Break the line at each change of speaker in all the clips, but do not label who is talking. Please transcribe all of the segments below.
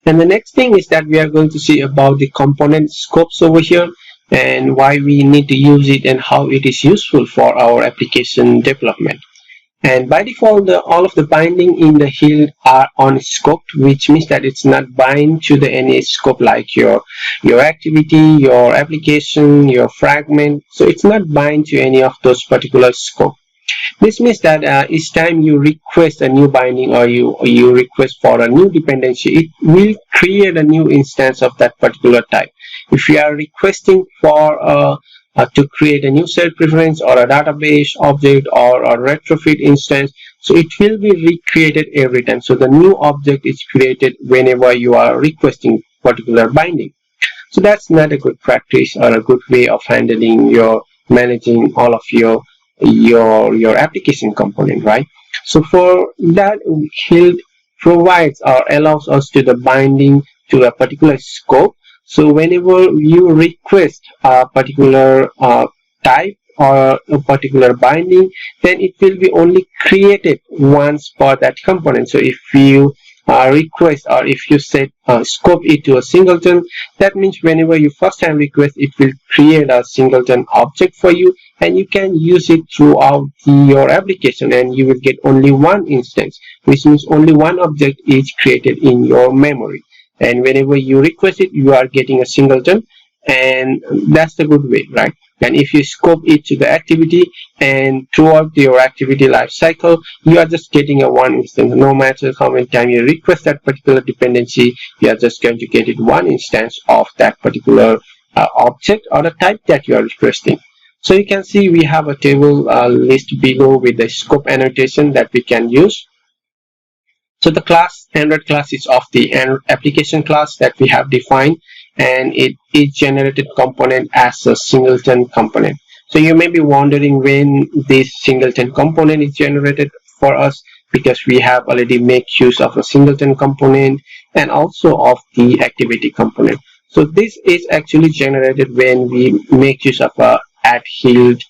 And the next thing is that we are going to see about the component scopes over here and why we need to use it and how it is useful for our application development. And by default, all of the binding in the hilt are unscoped, which means that it's not bind to any scope like your activity, your application, your fragment. So it's not bind to any of those particular scope. This means that each time you request a new binding or you request for a new dependency, it will create a new instance of that particular type. If you are requesting for to create a new set preference or a database object or a retrofit instance, so it will be recreated every time. So the new object is created whenever you are requesting particular binding. So that's not a good practice or a good way of handling your managing all of your application component, right? So for that, hilt provides or allows us to the binding to a particular scope. So whenever you request a particular type or a particular binding, then it will be only created once for that component. So if you request or if you set scope it to a singleton, that means whenever you first time request, it will create a singleton object for you, and you can use it throughout your application, and you will get only one instance, which means only one object is created in your memory. And whenever you request it, you are getting a singleton, and that's the good way, right? And if you scope it to the activity and throughout your activity life cycle, you are just getting a one instance. No matter how many times you request that particular dependency, you are just going to get it one instance of that particular object or the type that you are requesting. So you can see we have a table list below with the scope annotation that we can use. So the class, Android class, is of the application class that we have defined, and it is generated component as a singleton component. So you may be wondering when this singleton component is generated for us, because we have already made use of a singleton component and also of the activity component. So this is actually generated when we make use of a @hilt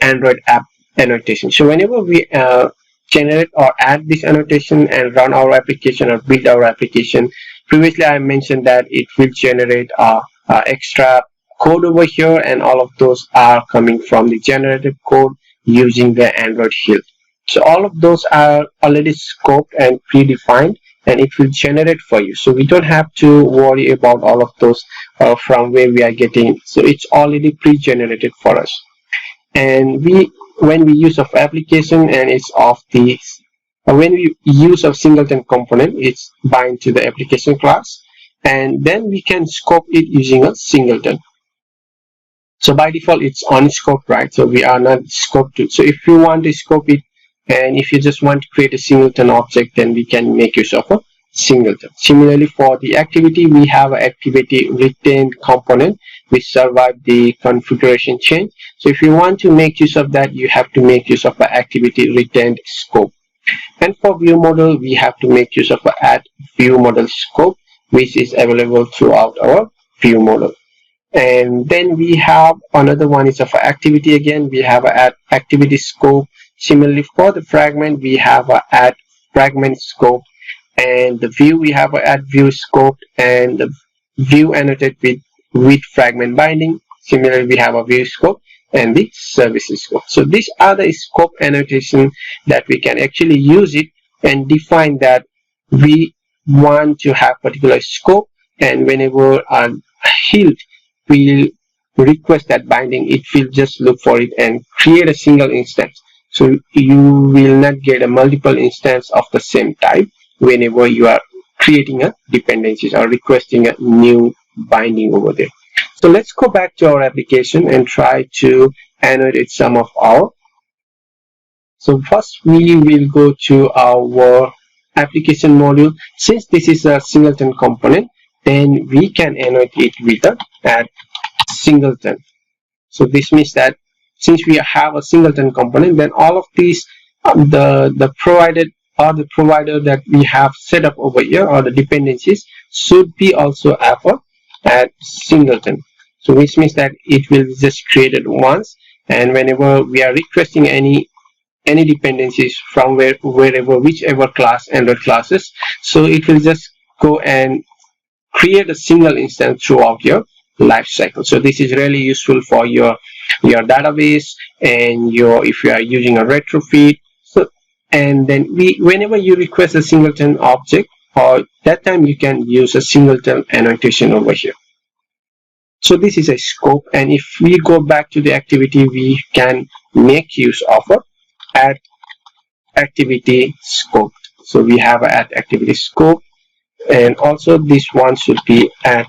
Android app annotation. So whenever we generate or add this annotation and run our application or build our application, previously I mentioned that it will generate extra code over here, and all of those are coming from the generated code using the Android hilt. So all of those are already scoped and predefined, and it will generate for you. So we don't have to worry about all of those from where we are getting. So it's already pre-generated for us. And when we use of application and it's of the when we use of singleton component, it's bind to the application class, and then we can scope it using a singleton. So by default it's unscoped, right? So we are not scoped to. So if you want to scope it, and if you just want to create a singleton object, then we can make use of a singleton. Similarly, for the activity, we have an activity retained component which survive the configuration change. So if you want to make use of that, you have to make use of an activity retained scope. And for view model, we have to make use of a @view model scope, which is available throughout our view model. And then we have another one is of activity. Again, we have a @activity scope. Similarly, for the fragment, we have a @fragment scope, and the view, we have a @view scope, and the view annotated with fragment binding. Similarly, we have a view scope and the services scope. So these are the scope annotation that we can actually use it and define that we want to have particular scope, and whenever our hilt will request that binding, it will just look for it and create a single instance. So you will not get a multiple instance of the same type whenever you are creating a dependencies or requesting a new binding over there. So let's go back to our application and try to annotate some of our. So first we will go to our application module. Since this is a singleton component, then we can annotate it with a @singleton. So this means that since we have a singleton component, then all of these the provided or the provider that we have set up over here, or the dependencies, should be also have a @singleton. So which means that it will just created once, and whenever we are requesting any dependencies from wherever whichever class, Android classes, so it will just go and create a single instance throughout your life cycle. So this is really useful for your database and if you are using a retrofit. So and then whenever you request a singleton object, or that time you can use a singleton annotation over here. So this is a scope, and if we go back to the activity, we can make use of a add activity scope. So we have a add activity scope, and also this one should be add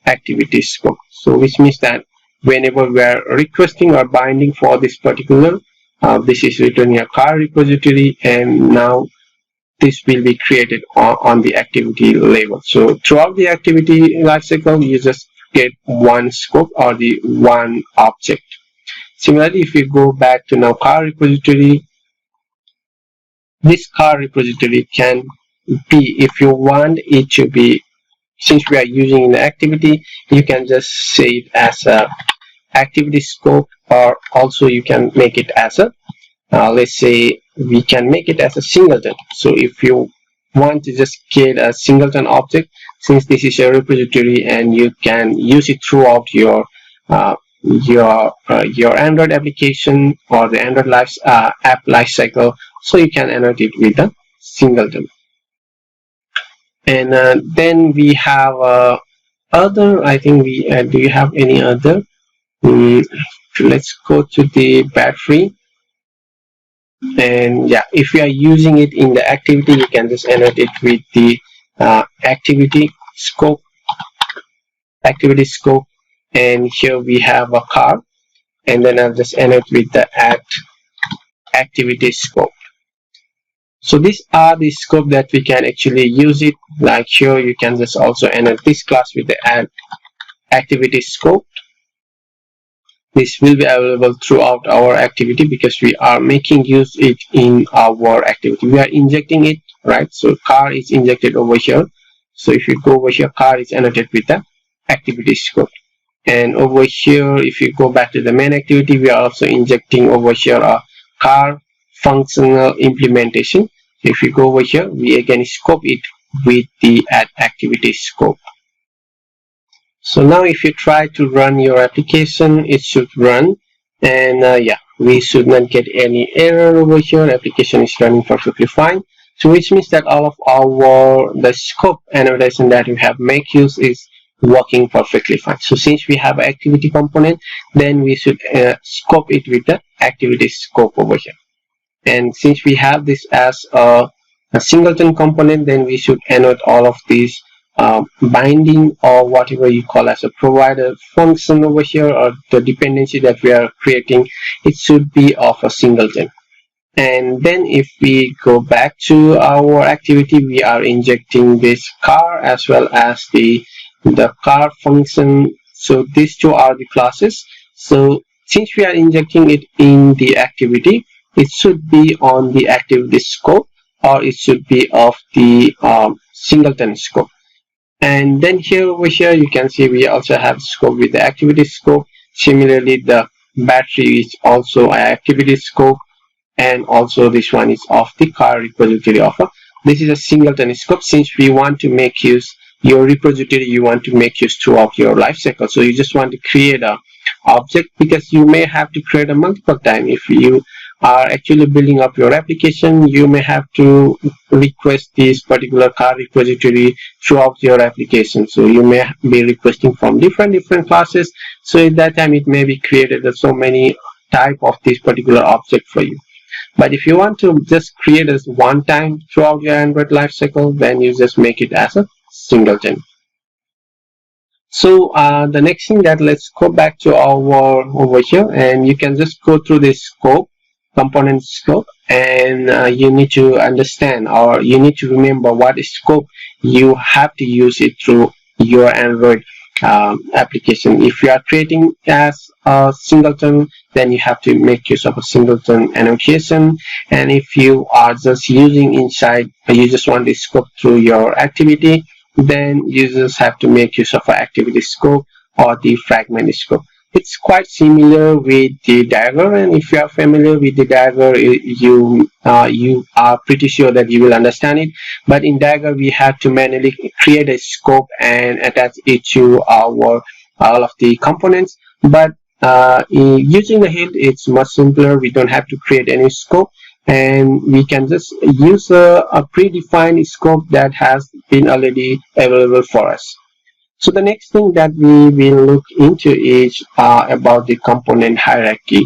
activity scope. So which means that whenever we are requesting or binding for this particular, this is returning a car repository, and now this will be created on the activity level. So throughout the activity lifecycle, you just get one scope or the one object. Similarly, if we go back to now car repository, this car repository can be, if you want it to be, since we are using in the activity, you can just say it as a activity scope, or also you can make it as a let's say we can make it as a singleton. So if you want to just get a singleton object, since this is a repository and you can use it throughout your Android application or the Android app lifecycle, so you can annotate it with a singleton. And then we have other, I think we do you have any other? Let's go to the battery. And yeah, if you are using it in the activity, you can just annotate with the activity scope. And here we have a car, and then I'll just annotate with the add activity scope. So these are the scope that we can actually use it. Like here, you can just also annotate this class with the add activity scope. This will be available throughout our activity because we are making use it in our activity. We are injecting it, right? So car is injected over here. So if you go over here, car is annotated with the activity scope. And over here, if you go back to the main activity, we are also injecting over here a car functional implementation. If you go over here, we again scope it with the add activity scope. So now if you try to run your application, it should run, and yeah, we should not get any error over here. Application is running perfectly fine. So which means that all of the scope annotation that we have make use is working perfectly fine. So since we have activity component, then we should scope it with the activity scope over here. And since we have this as a singleton component, then we should annotate all of these binding or whatever you call as a provider function over here, or the dependency that we are creating, it should be of a singleton. And then if we go back to our activity, we are injecting this car as well as the car function. So these two are the classes. So since we are injecting it in the activity, it should be on the activity scope, or it should be of the singleton scope. And then here over here, you can see we also have scope with the activity scope. Similarly, the battery is also an activity scope, and also this one is of the car repository offer. This is a singleton scope. Since we want to make use your repository, you want to make use throughout your life cycle. So you just want to create a object, because you may have to create a multiple time. If you are actually building up your application, you may have to request this particular car repository throughout your application. So you may be requesting from different classes. So at that time, it may be created as so many type of this particular object for you. But if you want to just create as one time throughout your Android lifecycle, then you just make it as a singleton. So the next thing, that let's go back to our over here, and you can just go through this scope, component scope, and you need to understand, or you need to remember what scope you have to use it through your Android application. If you are creating as a singleton, then you have to make use of a singleton annotation. And if you are just using inside, you just want the scope through your activity, then you just have to make use of an activity scope or the fragment scope. It's quite similar with the Dagger, and if you are familiar with the Dagger, you are pretty sure that you will understand it. But in Dagger, we have to manually create a scope and attach it to our all of the components. But using the Hilt, it's much simpler. We don't have to create any scope, and we can just use a predefined scope that has been already available for us. So the next thing that we will look into is about the component hierarchy.